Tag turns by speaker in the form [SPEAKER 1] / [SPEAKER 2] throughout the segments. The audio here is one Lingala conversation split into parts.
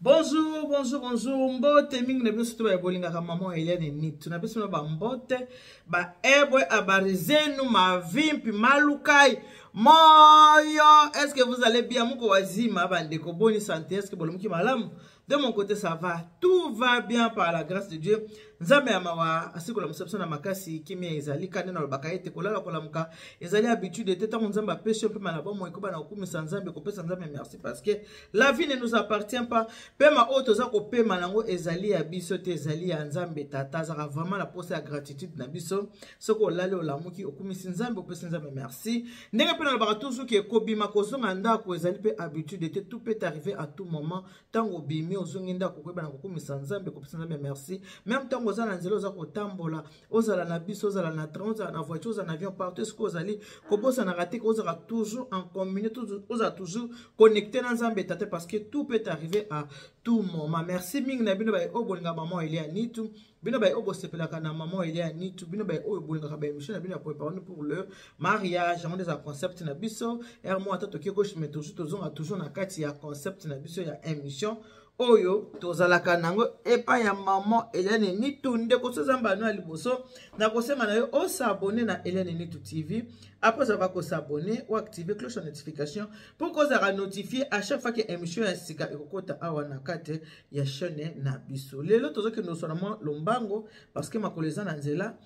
[SPEAKER 1] Bonjour, bonjour, bonjour. Mbote mingi na biso to ba bolinga ka maman Eliane ni. Tuna biso ba mbote ba ebwe abarizenu mavimpi malukai. Moyo, est-ce que vous allez bien? Moko wazima bandeko bonne santé, est-ce que bolomuki malamu? De mon côté ça va, tout va bien par la grâce de Dieu. Nzambe ya mawa asikola musapso na makasi kimia ezali kanena lobaka ete kolala kolamuka ezali habitude teta nzamba pêche peu malabo mo ekoba na okumisa nzambe kopesa nzambe merci parce que la vie ne nous appartient pas. Pema auto za kopema nango ezali ya biso te ezali ya nzambe tata za vraiment la pose ya gratitude na biso soko lale olamuki okumisa nzambe opesa nzambe merci. Ndenge pe na lobaka toujours que kobima kozonga ndako ezali pe habitude te tout peut arriver à tout moment tango bimi ozongi ndako koyeba na kokumisa nzambe kopesa nzambe merci. Même tango ozala nzela oza kotambola ozala na biso ozala na train ozala na voiture ozala na avion partout ce que ozali kobosa na raté ozala toujours en communauté ozala toujours connecté na nzambe tata parce que tout peut arriver à tout moment. Merci mingi na bino ba obolinga maman Eliane Nitu bino ba obosepelaka na maman Eliane Nitu bino ba obolinga ba émission na bino préparer pour le mariage on des concept na biso er moi tata ki gauche mais toujours na kati ya concept na biso ya émission oyo tozalaka nango epa ya maman Eliane Nitu ndeko sozamba no liboso na kosema na yo o s'abonner na Eliane Nitu TV. Après ça va ko s'abonner ou activer cloche de notification pour que ça va notifier à chaque fois que émission ya sika ekokota awa na kate ya chaîne na biso. Lelo tozoke no seulement lombango parce que makoleza na nzela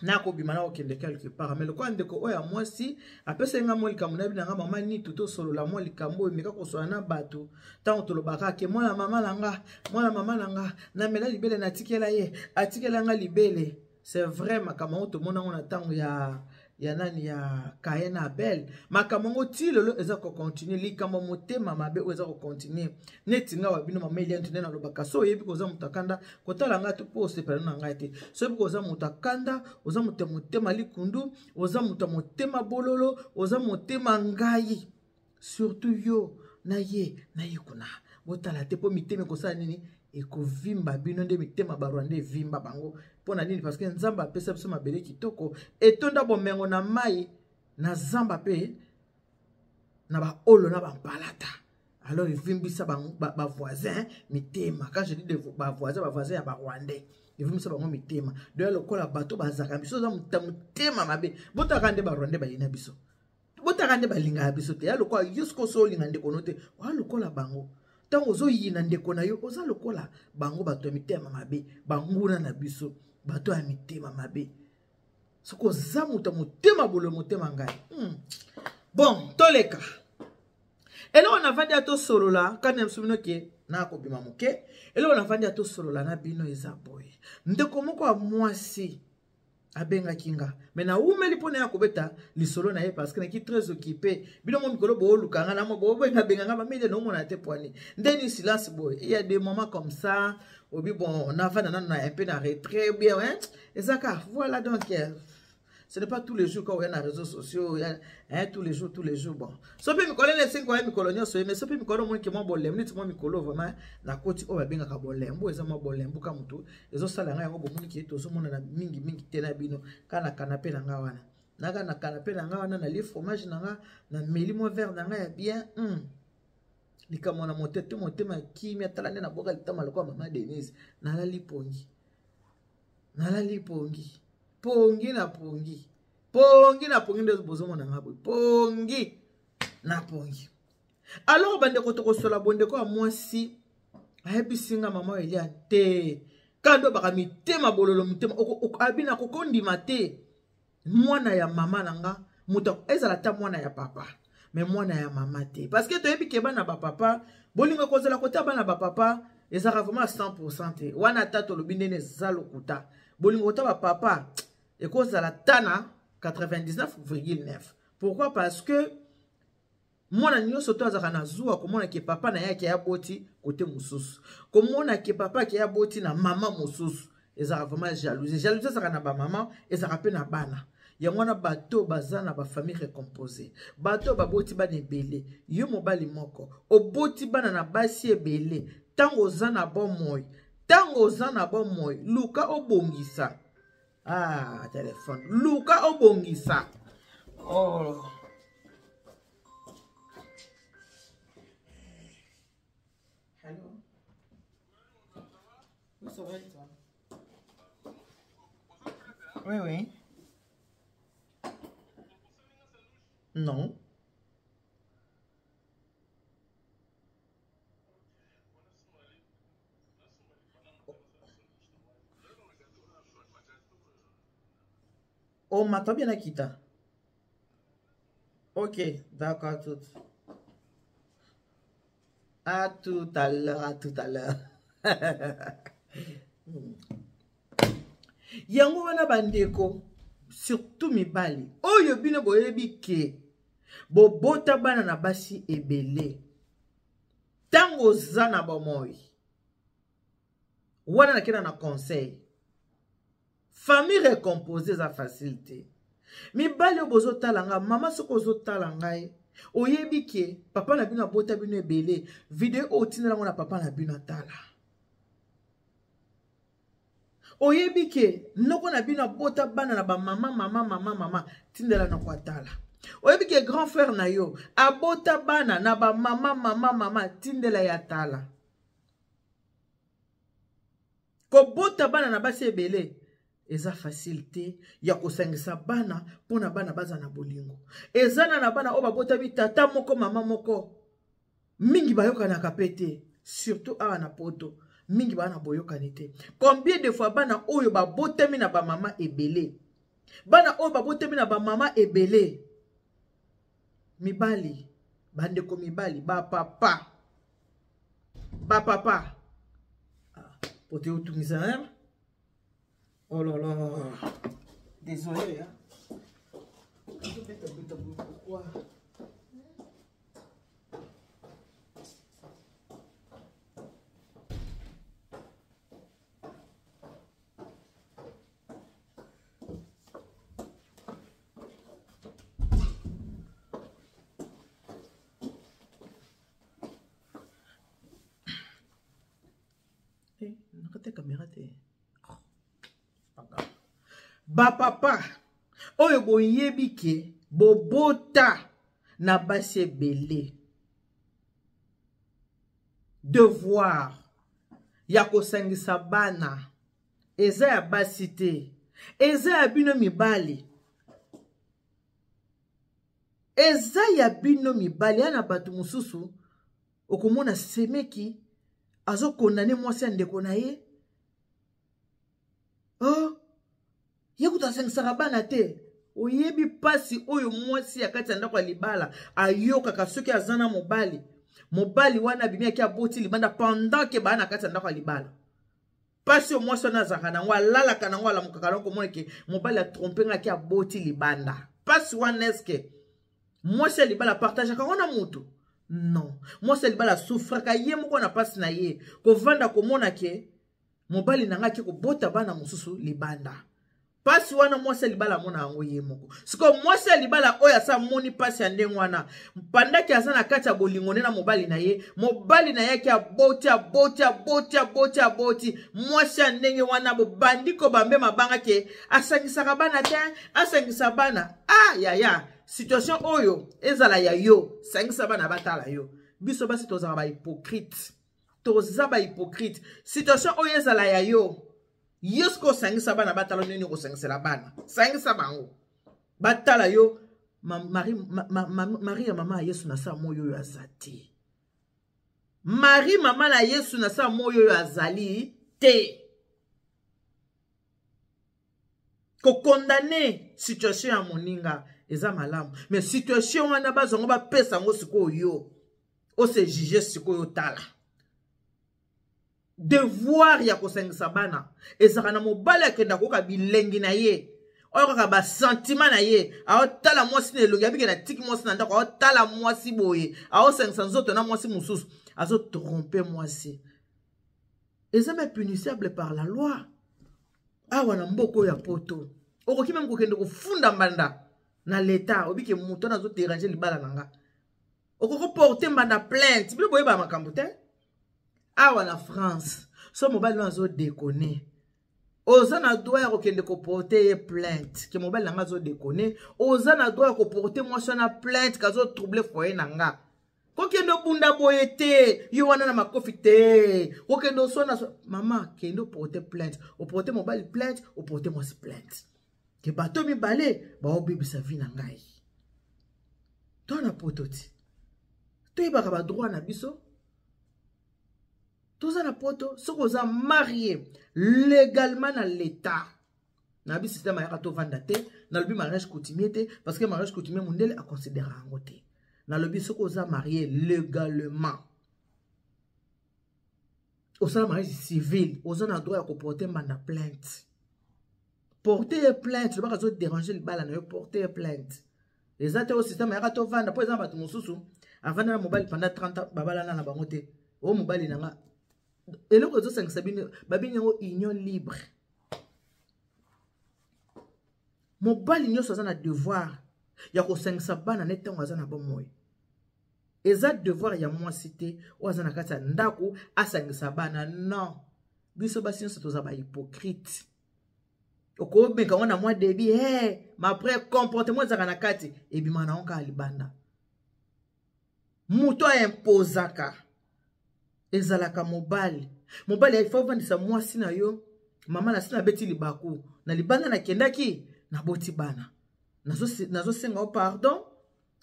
[SPEAKER 1] na ko bimana okende quelque part mais le quoi ndeko oya mwasi apesa nga mo likamuna bina nga mama Nitu to solo la mo likambo emeka ko so na bato tant to lobaka ke mwana mama nanga na mela libele na tikela ye atikela nga libele. C'est vrai makambo to mona ona tango ya nani ya Kaena Abel makamongo ti lelo eza ko continuer likambo motema mabe eza ko continuer neti nga wabino mama Eliane tune na lobaka so yebi ko za mutakanda ko tala nga to poste pele na nga ete so yebi ko za mutakanda oza motema likundu oza motema bololo oza motema ngai surtout yo na ye kuna botala te po miteme ko sa nini ekovimba bino nde mitema barwande vimba bango pona nini parce que nzamba apesa biso mabele kitoko etonda bomengo na mai na zamba pe na ba olo na ba mpalata alors evimbisa ba voisins mitema quand je dis de ba voisins ya ba rwandais evimbisa bango mitema de lokola bato bazaka biso za mutema mabe botaka nde ba rwandais ba yina biso botaka nde balinga biso te ya lokola yusko so linga nde konote wa lokola bango tango zo yina ndeko na yo oza lokola bango bato ya mitema mabe banguna na biso bato ya mitema mabe soko za muta motema bolo motema ngai bon toleka elo on avandi ato solola kana msumino ke na ko bima moke elo on avandi ato solola na bino eza boye ndeko moko a mwasi abenga kinga mena umeli pona ya kobeta lisolo na ye parce que neki très occupé bino mo mikolo bo lukanga na mo bo benga benga ba mele no mona te poani ndeni silence boy il y a des moments comme ça obi bon on a va na un peu na retrait bien hein ezaka voilà donc ce n'est pas tous les jours quand on est dans les réseaux sociaux hein tous les jours bon so pe mikolo les 5 ans mikolo nyoso mais so pe mikolo mo ke mo bolem niti mo mikolo vraiment na koti o ba benga ka bolembo eza mo bolembo ka mutu ezo sala nga yango bomuni ki to so mona na mingi tena bino kana canapé na nga wana naka na canapé na nga wana na li fromage na nga na meli mo verre na nga ya bien likamona motema kimia tala nde na boka litama lokwa mama Denise nalali pongi pongi na pongi nde bozo mona nga boy pongi na pongi alors bande ko to sola bonde ko mwasi ayebisinga mama Eliane te kando baka mitema bololo mitema abina ko kondima te mwana ya mama nanga muta ezala ta mwana ya papa mais mwana ya mama te parce que to yebi ke bana ba papa bolinga ko zela ko ta bana ba papa ezara vraiment 100% te wana tato lobindene zalo kuta bolinga ta ba papa et cause à la tana 99,9. Pourquoi? Parce que mon agneau soto azakana zua comme on que papa na yake ya boti côté mususu comme on que papa qui a boti na maman mususu ezaka vraiment jalousie ça na ba maman ezaka pe na bana ya mwana bato bazana ba famille recomposée bato baboti ba nebele yo mobali moko oboti bana na basi ebele tango zana bon moy luka obongisa téléphone luka obongisa oh hello ça va et toi? Oui, oui. Non. Oh, m'attends bien à quitter. Ok, d'accord, tout. À tout à l'heure, à tout à l'heure. Yango wana bandeko, surtout mibali. Oyo bino boyebi ke bobota bana na basi ebele. Tango zana bomoi. Wana na kena na conseil. Famille recomposée za facilité. Mibali obozo talanga, mama soko ozo talanga e. Oyebi ke papa na bino bota bino ebele. Video otinela ngona papa na bino tala. Oyebi ke noko na bino bota bana na ba mama tindela na kwa tala. Oyebi ke grand frère na yo abota bana na ba mama tindela ya tala. Ko bota bana na basi ebele eza facilité ya kosangisa bana pona bana baza na bolingo. Ezana na bana oba bota bi tata moko mama moko mingi bayoka na kapete surtout awa na poto mingi bana boyokani te. Combien de fois bana oyo ba botemi na ba mama ebele. Bana oyo ba botemi na ba mama ebele. Mibali, bandeko mibali, ba papa. Pote utumisa hein? Oh là là. Désolé hein. Pourquoi? Caméra te. Ba papa oyo boyebi ke bobota na basi ebele. Devoir ya kosangisa bana eza ya basi te, eza ya bino mibali. Eza ya bino mibali ana bato mususu okomona semeki azo kondane mwasi ya ndeko na ye. Oh, yekuta sengisa bana te. Oyebi pasi oyo mwasi ya kati ya ndako ya libala ayoka kasoki azana mobali. Mobali wana bimia ki aboti libanda pendant ke bana kati ya ndako ya libala. Pasi o mwasi wana azaka nango alalaka nango alamukaka nango komona ke mobali atrompe nga ki aboti libanda. Pasi wana eske mwasi ya libala partageaka wana mutu? Non. Mwasi ya libala souffraka ye moko na pasi na ye. Kovanda komona ke mobali nanga ki kobota bana mususu libanda. Pasi wana mwasi ya libala mona yango ye moko. Siko mwasi ya libala oya sa moni pasi ya ndenge wana. Mpandaki aza na kati ya bolingone na mobali na ye. Mobali na ye ki aboti. Mwasi ya ndenge wana bandiko bambe mabanga ke asangisaka bana te. Asangisa bana. Ah ya. Situation oyo ezala ya yo. Sangisa bana batala yo. Biso basi tozaka ba hypocrite. Toza ba hypocrite. Situation oyo ezala ya yo. Yosko sangisa bana batala nini ko sangisela bana. Sangisa bango. Batala yo Marie mama Yesu na sa moyo yo azati. Marie mama na Yesu na sa moyo yo azali te. Ko condamner situation ya moninga eza malamu. Mais situation wana bazongo ba pesa ngo siko yo. O se juger siko yo tala. Devoir ya kosengisa bana ezaka na mobali akenda koka bilengi na ye oyo kaka ba sentiment na ye aotala mwasi na elongi abike na tiki mwasi na ndako aotala mwasi boye aosengisa nzoto na mwasi mususu azo tromper mwasi eza me punissable par la loi awa na mboko ya poto okoki meme kokende kofunda mbanda na leta obike muto nazo déranger libala nanga okoko porter mbanda plainte bilo boye ba makambo te. Awa na France, so mobile nazo déconner. Oza na droit ya kokende ko porter plainte. Ke mobile nanga zo déconner. Oza na droit ya ko porter moi na plainte kazo troubler foyer nanga. kokendo bunda boye te, yo wana na makofi te, kokendo sona maman kendo porter plainte, o porter mobile plainte, o porter moi plainte. Ke bato mi balé, ba obibisa vie na ngai. To na pototi. To yebaka ba droit na biso. To za na poto, soko za marié légalement na l'état. Na bi système ya to vanda te, na lobi mariage coutumier te, parce que mariage coutumier mundele a considérer en te. Na lobi soko za marié légalement. Au sein mariage civil, aux en droit à porter manda plainte. Porter plainte, le pas déranger le bal na porter plainte. Les athées au système ya to vanda, pour exemple tu mususu, avant na mobile pendant 30 ans babala na bango te. O mobile nanga. Et le réseau 5 sabine babine union libre. Mobile nyo soza na devoir ya ko 5 bana nete ngaza na bomoy. Eza devoir ya moi cité oza na kata ndako asangisa bana non. Biso basi nso toza ba hypocrite. Oko benka wana moi debi ma après comportement za na kati e bi mana onka libanda. Muto imposaka. Ezalaka mobile. Mobile il faut vendre sa moi sina yo. Mama na sina beti libaku. Na libanda na kendaki na boti bana. Nazo senga o pardon.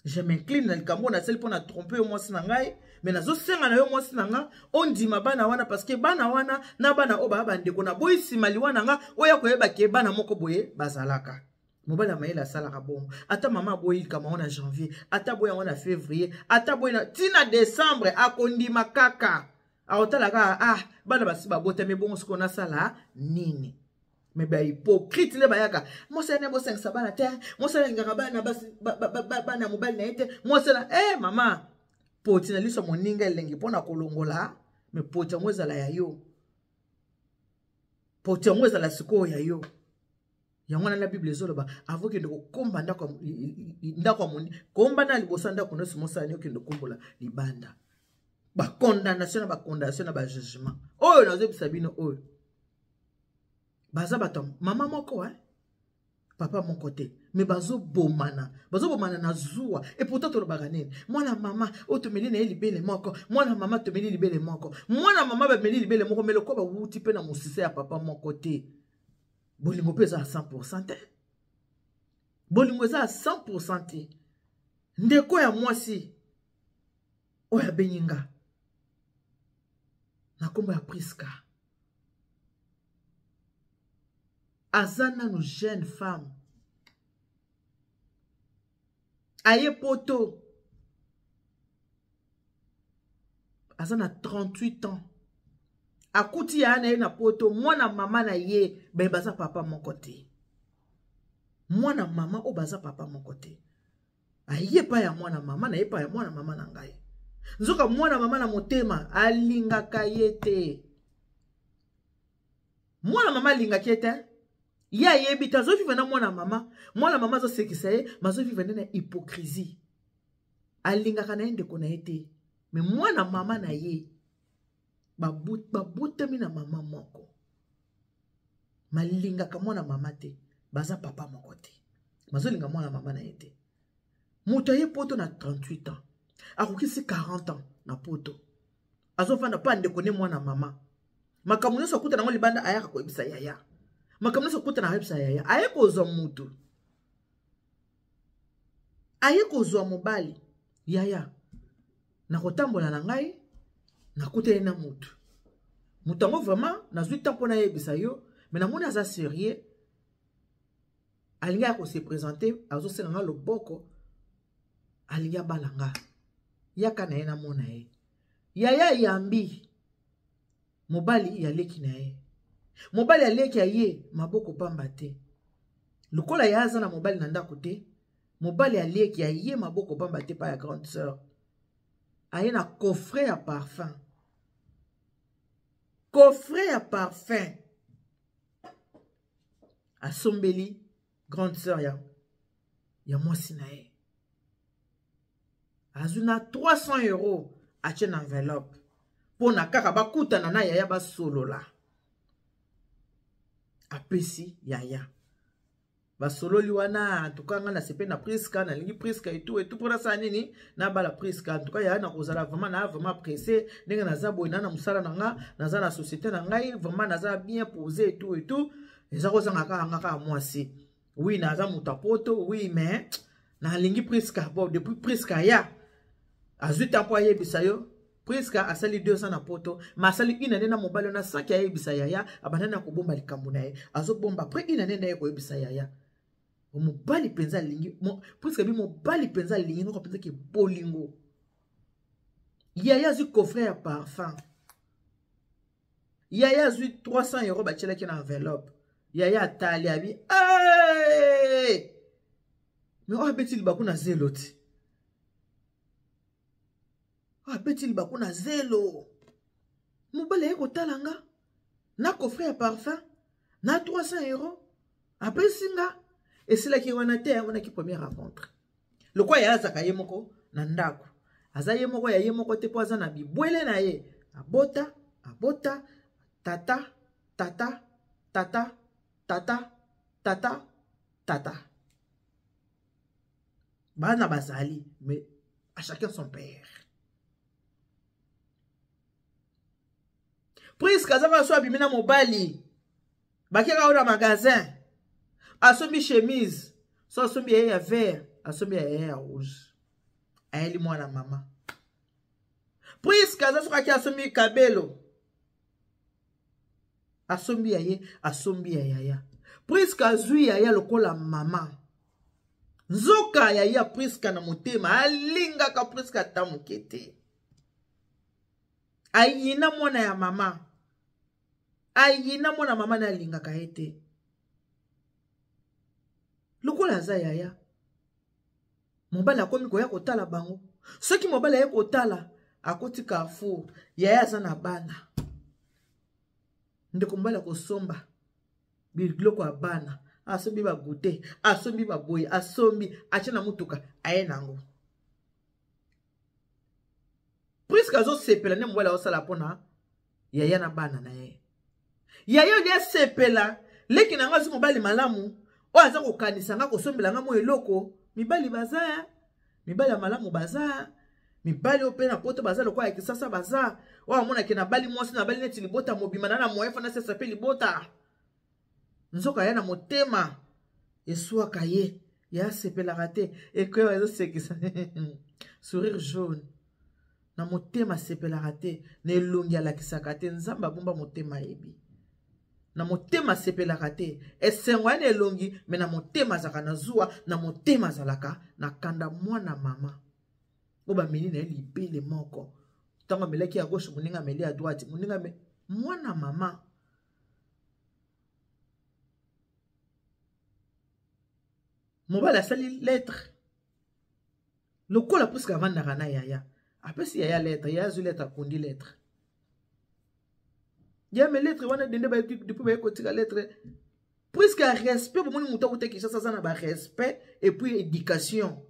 [SPEAKER 1] Je m'incline na likambo na sel pour na tromper moi sina ngai. Mais nazo senga na yo moi sina nga. On dit ma bana wana parce que bana wana na bana oba bandeko na boy simali wana nga. Oya koyeba ke bana moko boye bazalaka. Mobile ma la sala bon. Ata mama boy kama on a janvier. Ata boy on a février. Ata boy na tina décembre akondi makaka. Aotala bana basi ba bote me bon ce qu'on a sala nini. Mais ba hypocrite le bayaka. Moi c'est ne bo 5 bana te. Moi c'est ngaka bana basi bana mobile na ete. Moi c'est la maman. Poti na liso moninga elengi pona kolongola. Mais poti mweza la ya yo. Poti mweza la siko ya yo. Yangwana na Bible zoloba avant que ndoko komba ndako moni komba na libosa ndako no simosa ni okendo kombola libanda ba condamnation na ba jugement oyo nazo bisabino oyo baza batom mama moko papa mon côté mais bazo bomana na zuwa et pourtant to lobaka nini mwana mama otomeli na libele moko mwana mama tomeli libele moko mwana mama ba meli libele moko meloko ba wuti pe na musise ya papa mon côté. Bolingo pesa à 100%. Bolingo za à 100%. Ndeko ya mwasi. Oya beninga. Na kombo ya Priska. Azana no jeune femme. Aye poto. Azana 38 ans. Akuti ya ane na poto, mwana mama na ye, ben baza papa mon côté. Mwana mama o baza papa mon côté. Aye pa ya mwana mama na ye pa ya mwana mama na ngai. Nzoka mwana mama na motema, alinga kayete. Mwana mama alinga kete. Ya ye bita zo vive na mwana mama zo sekisa ye, mazo vive na hypocrisie. Alinga kana ende kona ete. Me mwana mama na ye, babuta mina mama moko. Malinga ka mwana mama te. Baza papa moko te. Mazo linga mwana mama na ete. Muto ye poto na 38 ans. Akukisi 40 ans na poto. Azo fanda pa ndeko ne mwana mama. Makamuno sokuta na ngoli banda ayaka ko ibisa yaya. Makamuno sokuta na ibisa yaya. Ayeko zo mutu. Ayeko zo mobali. Yaya. Na kotambola na ngai. Nakute na mutu. Mutango vraiment nazwi tempo na yebisa yo, mais na mona za sérieux. Alinga ko se présenter, azo senanga loboko. Alinga balanga. Yaka na ena mona ye. Yaya yambi. Mobali ya leki na ye. Mobali ya leki ya ye maboko pamba te. Lukola ya aza na mobali na ndako te. Mobali ya leki ya ye maboko pamba te pa ya grande sœur. Aye na coffret à parfum. Coffret à parfum. A sombeli, grande sœur ya mwasi na ye. Azuna 300 € a tien enveloppe. Pona kaka bakuta na yaya ba solo la. Apesi yaya. basololi wana en tout cas nga na sepe na Priska na lingi Priska et tout pour ça nini na bala Priska en tout cas ya na kozala vraiment pressé ndenge naza boy na musala na nga naza na société na ngai vraiment naza bien posé et tout eza kozanga ka mwasi oui naza mutapoto oui mais na lingi Priska bon depuis Priska ya azui tempo ayebisa yo Priska asali 200 na poto masali inane na mobali na 5 ayebisa yaya abandana ko bomba likambo na ye azobomba après inane na ye ko yebisa yaya mobali penza lingi Priska bi mobali penza lingi ngo penza ke bolingo yaya zu coffret ya parfum yaya zu 300 € bachela ki na enveloppe yaya atali abi mais o betil bakuna zeloti betil bakuna zelo mobali yeko talanga na coffret ya parfum na 300 € apesinga esila ki wana te wana ki première rencontre le quoi ya zaka ye moko na ndako aza ye moko ya ye moko te po aza na bibwele na ye abota tata bana bazali mais à chacun son père. Priska zaka so abimina mobali bakeka ora magasin asombi chemise so asombi ya vert asombi ya rouge ayeli mwana mama Priska za soka ki asombi kabelo asombi ya ye asombi ya yaya Priska zui yaya lokola mama nzoka yaya Priska na motema alinga ka Priska tamukete ayina mwana ya mama ayina mwana mama na linga ka ete lokola za yaya mobali akomi koya kotala bango soki mobali aye kotala akoti Carrefour yaya aza na bana ndeko mobali akosomba biloko ya bana asombi bagute asombi baboye asombi ache na mutuka aye nango Priska zo sepela ne mobali osala pona yaya na bana na ye yaya dia sepela leki na ngazi mobali malamu o aza kokanisa nga kosombela nga mo eloko mibali baza mibali ya malamu baza mibali ope na poto baza lokwa ya kisasa baza o amona ke na bali mwasi na bali neti libota mobima na moefa na sesa pe libota nzoka ya na motema eswaka ye ya sepela te ekoyo ezo sekisa sourire jaune na motema sepela te na elongi alakisaka te nzamba bomba motema yebi na motema sepelaka te esengo ya na elongi me na motema azaka na zuwa na motema azalaka na kanda mwana mama o bameli na ye libele moko ntango amelaki ya gauche moninga ameli ya droite moninga mwana mama mobali asali lettre lokola Priska avandaka na yaya apesi yaya lettre yaya azwi lettre akundi lettre ya me lettre wana dende ba depuis ba kotika lettre Priska respect pour moni muto kuteki ça ça na ba respect et puis éducation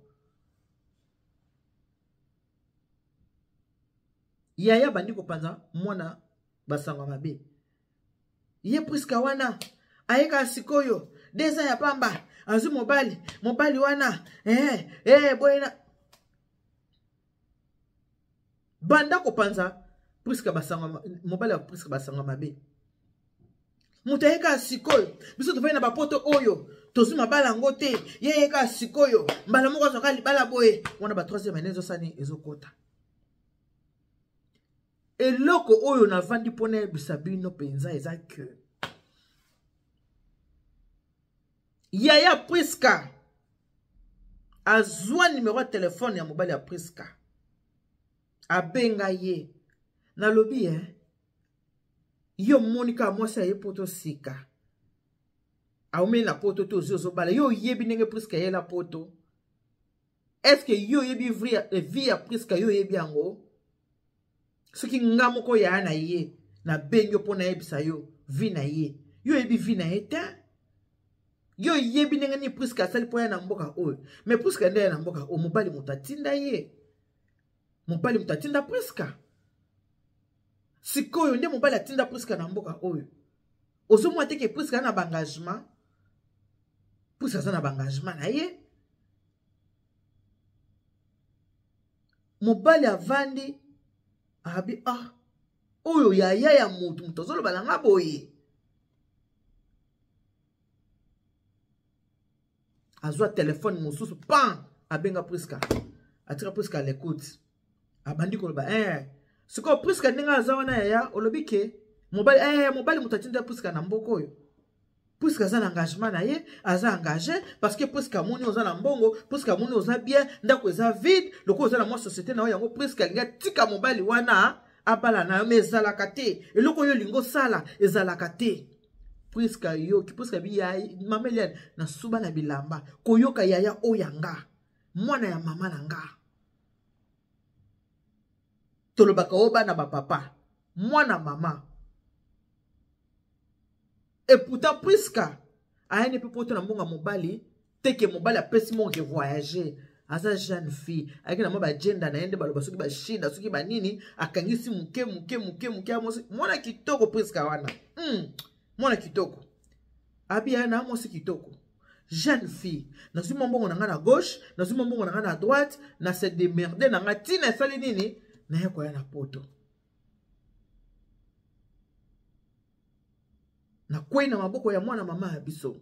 [SPEAKER 1] yaya bandi ko panza mwana basanga mabe ye Priska wana ayeka sikoyo deza ya pamba azu mobali wana boyena banda ko panza Priska basanga mobali ya Priska basanga mabe mutayeka sikoyo biso tofai na bapoto oyo tozuma bala ngote yeka sikoyo mbala moko soka libala boye wana ba 3e année sani ezokota eloko oyo na vandi pona bisabino penza eza que yaya Priska azwa numéro ya téléphone ya mobali ya Priska abenga ye na lobi yo monika mwasi aye poto sika aume na poto to zo bala yo yebi ndenge Priska ye la poto est-ce que yo yebi vie ya Priska yo yebi yango soki nga moko ya na ye na bengo pona yebisa yo vie na ye yo yebi vie na ye te yo yebi ndenge ni Priska sali po ya na mboka oyo mais Priska nde ya na mboka o mobali mutatinda ye mobali mutatinda Priska sikoyo nde mobali atinda Priska na mboka oyo ozomwa te ke Priska na engagement Puisque ça na engagement na ye. Mobali avandi abi oyo yaya ya mutu mutozolo balanga boye. Azwa téléphone mususu pan abenga Priska. Atira Priska l'écoute. Abandi ko ba siko Priska ninga azawana yaya olobike mobali mutatinda Priska na mboko oyo. Priska za engagement na ye, aza engagé parce que Priska moni oza na mbongo, Priska moni oza bien, ndako eza vide, loko oza na mwa société na yango Priska linga tika mobali wana abala na yo ezalaka te. Eloko yo lingo sala ezalaka te. Priska yo ki Priska bi ya mama Eliane na suba na bilamba koyoka yaya oyanga mwana ya mama na nga. Tolobaka oba na ba papa mwana mama. Et pourtant Priska a une peu na mbonga mobali teke mobali apesi mo ke voyager asa jeune fille avec na ba gender na ende baloba soki ba shinda soki ba nini akangisi muke mwana kitoko Priska wana mwana kitoko abia na mo si kitoko jeune fille na zuma mbongo na nga na gauche na zuma mbongo na nga na droite na se démerder na nga tina sali nini na yako ya na poto na kwei na maboko ya mwana mama ya biso.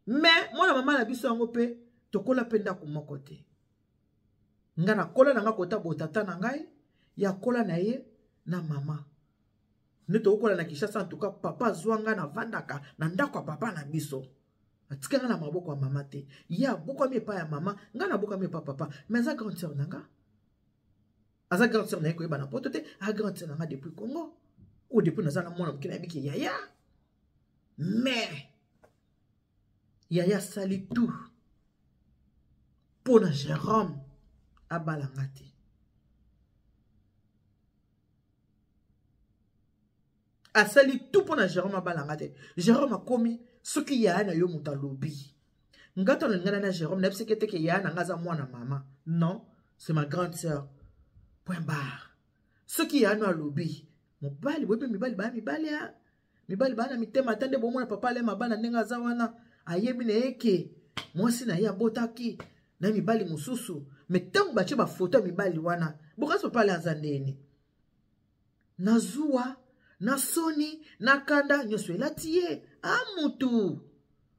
[SPEAKER 1] Mais mwana mama ya biso yango pe tokola penda ku moko te. Nga na kola na nga kota botata na ngai ya kola na ye na mama. Ne tokola na Kinshasa en tout cas papa zwanga na vandaka na ndako papa na biso. Atika nga na maboko ya mama te. Ya boko mi pa ya mama, nga na boko mi pa papa. Mais za grande sœur nanga. Aza grande sœur na ko yeba na poto te, a grande sœur nanga depuis Congo. Ou depuis nous allons mon qui n'a biki yaya. Mais yaya sali tout pour na Jérôme à balangati. A sali tout pour na Jérôme à balangati. Jérôme a commis ce qui y a na yo muta lobby. Ngato ngana na Jérôme n'a pas que te ya na ngaza moi na maman. Non, c'est ma grande sœur. Point barre. Ce qui y a na lobby. Mobali bobe mibali ba na mitema tande bomo na papa le mabana ndenga za wana ayebi na eke mwasi na ya botaki na mibali mususu metango bache ba photo mibali wana bokaso pale azandeni nazua na soni na kanda nyoso elatie amutu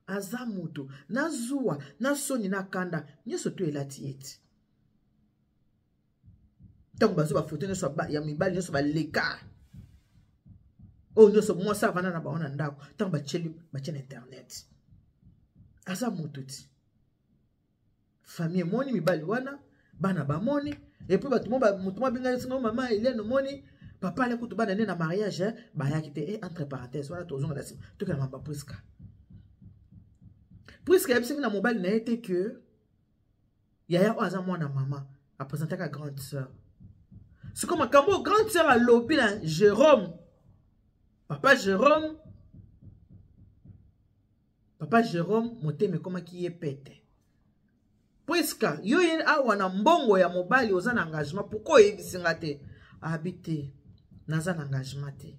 [SPEAKER 1] azamutu nazua na soni na kanda nyoso to elatie ti tango bazo ba photo nyoso ya mibali nyoso ba leka. Oh, nous sommes moi ça va na ba ona ndako tant ba cheli ba chen internet asa mututi famille moni mibali wana bana ba moni et puis ba tout mutuma binga singo mama Eliane moni papa le kutu bana na mariage ba ya kite entre parenthèses wala tozonga la sim to kana mamba Priska yebisi na mobile na été que yaya oza mwana mama a présenté ka grande sœur c'est comme quand grande sœur a lobby na Jérôme. Papa Jérôme, moteme koma ki ye pete. Priska, yo yen awa na mbongo ya mobali oza na engagement, pourquoi yebisinga te? Habite, naza na engagement te.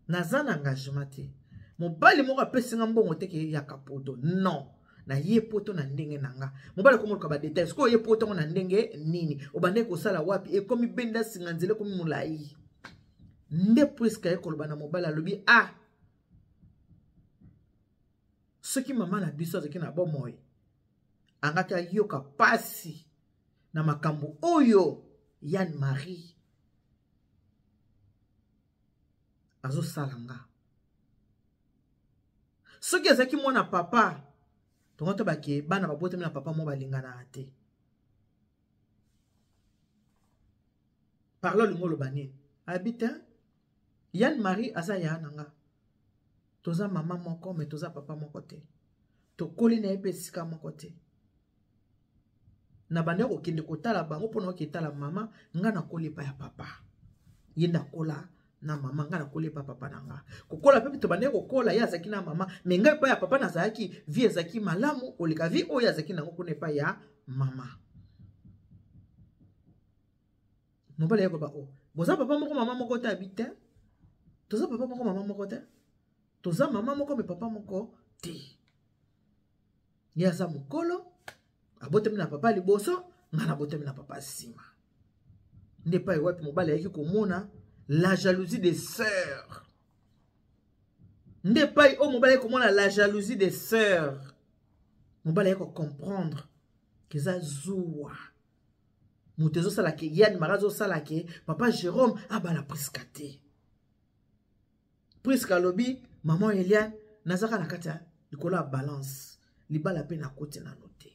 [SPEAKER 1] Naza na engagement te. Mobali moko apesinga mbongo te ke ya kapoto. Non. Na ye poto na ndenge nanga. Mobali komoluka ba details. Ko ye poto na ndenge nini? Obande ko sala wapi e komi benda singanzele komi mulai. Nde Priska ye koloba na mobali alobi soki mama na biso azaki na bomoi angaka yoka pasi na makambo oyo Yann Marie azo salanga soki azaki mwana papa tongoto bake bana babote na papa mo balingana ate parlo lingolo bani habita Yann Marie aza ya nanga. Toza mama moko me toza papa moko te. Tokoli na epe sika moko te. Na bande ko kende kotala bango pona ko tala mama nga na koli pa ya papa. Yenda kola na mama nga na koli pa papa nanga. Kokola pepe to bande ko kola ya zaki na mama me nga pa ya papa na zaki vie zaki malamu olika vi o ya zaki na ko ne pa ya mama. Mobale ko ba o. Boza papa moko mama moko ta habite. Toza papa moko mama moko te. toza maman moko me papa moko te. Ye aza mokolo, abotemi na papa liboso, nga na botemi na papa sima. Nde pa ewapi mobali ayaki komona la jalousie des sœurs. Nde pa o mobali ayaki komona la jalousie des sœurs. Mobali ayaki comprendre que za zuwa. Mutezo salake Yann Marazo salake papa Jérôme abala Priska te. Priska lobi maman Eliane nazaka na kati ya likolo ya balance. Libala pe na kote na note.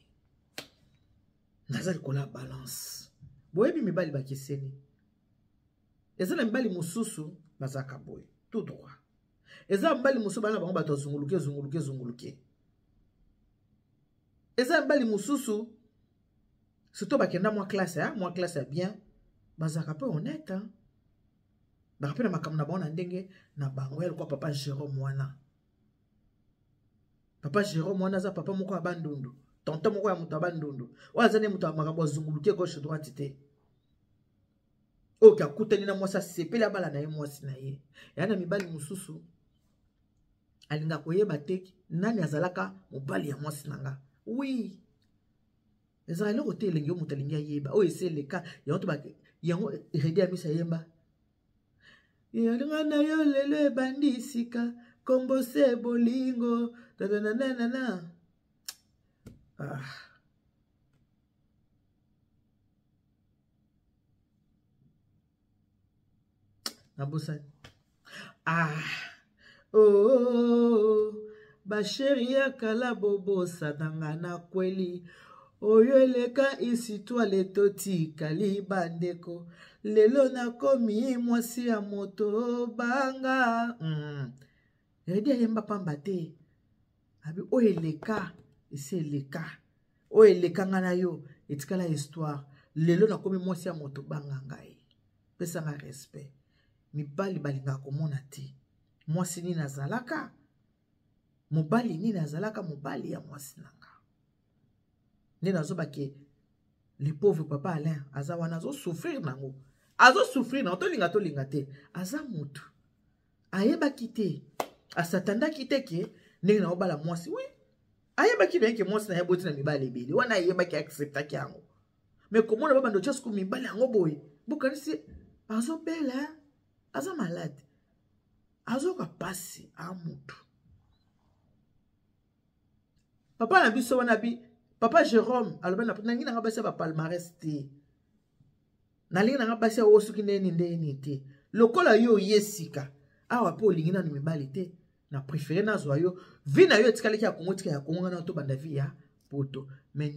[SPEAKER 1] Naza likolo ya balance. Boyebi mibali bakeseni. Ezala mibali mususu bazaka boye. Tout droit. Ezala mibali mususu bana bango bato zunguluke. Ezala mibali mususu surtout bakenda moi classe bien. Bazaka pe honnête hein. Bakape na makambo na bango na ndenge na bango ya kwa papa Jérôme wana. Papa Jérôme wana za papa moko ya bandundu. Tonton moko ya mutu ya bandundu. Waza ne mutu ya makambo zunguluke gauche droite te. Oka kutani na mwasa sepela bala na ye mwasi na ye. Yana mibali mususu alinga koyeba te nani azalaka mobali ya mwasi nanga. Oui. Ezala loko te elengi mutu alingi ayeba. O ese leka yango to ba yango redi amisa yemba. Yalinga na yo lelo ebandi sika kombo se bolingo na. Nabosani. Ba chérie ya kala bobo satanga na kweli. Oyo eleka isi toile toti kali bandeko. Lelo na komi mwasi ya moto banga. Redi ayemba pamba te. Abi oyo eleka isi eleka. Oyo eleka ngana yo etikala histoire. Lelo na komi mwasi ya moto banga ngai. Pesa nga respect. Mibali balinga komona te. Mwasi nini azalaka. Mobali nini azalaka mobali ya mwasi nanga. Nde nazo bake le pauvre papa Alain aza wana azo souffrir nango. Azo souffrir na tolinga te. Aza mutu. Ayeba kite. Asatanda kite ke ndenge na obala mwasi. Oui. Ayeba kite ke mwasi na yeboti na mibali ebele. Wana ayeba ki accepta ki yango. Mais komona baba ndo chasku mibali yango boye. Bokanisi azo bela. Aza malade. Azo kapasi a mutu. Papa na biso wana bi papa Jérôme aloba na nangi na ngabasa ba palmarès te. Nalingi na ngabasa osuki ndeni te. Lokola yo yesika. Awa po lingina na mibali te. Na préféré na zo yo. Vi na yo etikali ya Kongo tika ya Kongo na to banda vi ya poto. Mais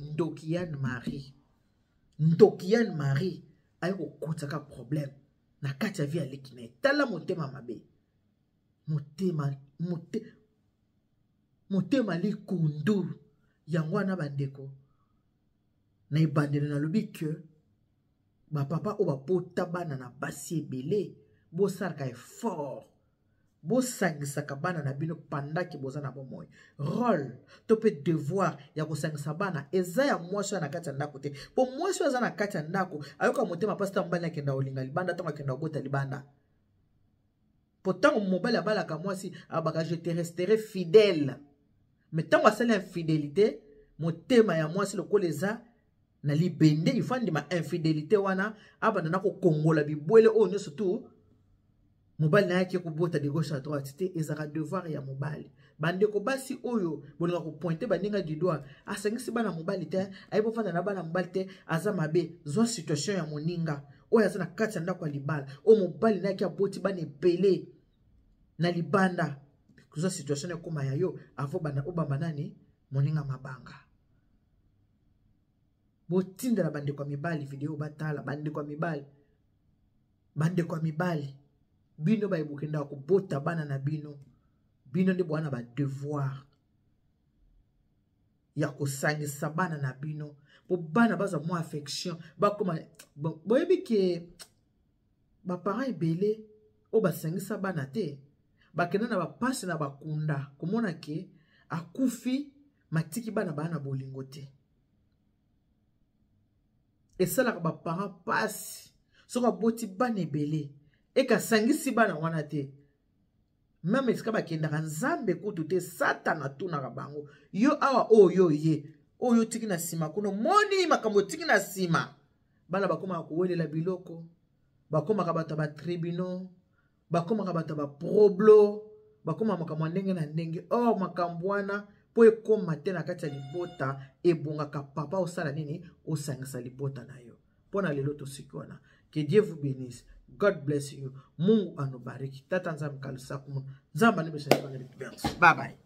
[SPEAKER 1] Ndokian Marie ayo kokutaka problème. Na kati ya vi ya lekine. Tala motema mabe. Motema li kundu. Yango wana bandeko. Na ibandele na lobi ke. Ba papa o ba pota bana na basi ebele. Bo sarka effort. Bo sangisaka bana na bino pandaki boza na bomoy. Rôle. Tope devoir ya ko sangisa bana. Eza ya mwasho na kati ya ndako te. Po mwasho eza na kati ya ndako. Ayoka motema pasta mbali na kenda olinga libanda. Tonga kenda obota libanda. Pourtant, mon mobile a balaka moi si je te resterai fidèle. Mais tant que c'est l'infidélité, mon thème ya moi si le koleza na libende il faut de ma infidélité wana aba na ko kongola bibwele o nyo surtout mobile na yaki ko bota de gauche à droite te ezaka devoir ya mobile. Bande ko basi oyo bolinga ko pointer baninga du doigt asangisi bana mobile te ayibo fanda na bana mobile te aza mabe zo situation ya moninga. Oya zana kati ya ndako ya libala. O mobali na yaki aboti bana epele na libanda. Kuzo situation ya koma ya yo. Avo bana obamba nani. Moninga mabanga. Botinda la bande kwa mibali. Video batala. Bande kwa mibali. Bande kwa mibali. Bino ba ibukenda kubota bana na bino. Bino ndi bwana ba devoir. Ya kusangisa bana na bino. Po bana baza mo affection. Ba koma. Boyebi ke. Ba parents ebele. O ba sangisa bana te. Ba kena na ba pasi na ba kunda. Komona ke. Akufi. Matiki bana bana bolingo te. E sala ba parents pasi. Soka boti bana ebele. E ka sangisi bana wana te. même esika bakendaka nzambe kutu te satana atunaka bango yo awa oyo ye oyo tiki na nsima kuna moni makambo tiki na nsima bana bakomaka kowelela biloko bakomaka bato ba tribunal bakomaka bato ba problo bakoma makambo ndenge na ndenge makambo wana po ekoma te na kati ya libota ebongaka papa osala nini osangisa libota na yo pona lelo tosiki wana. Que Dieu vous bénisse. God bless you. Mungu anubariki. Tata nzambe kalusa kumu. Nzamba ni besha. Bye bye.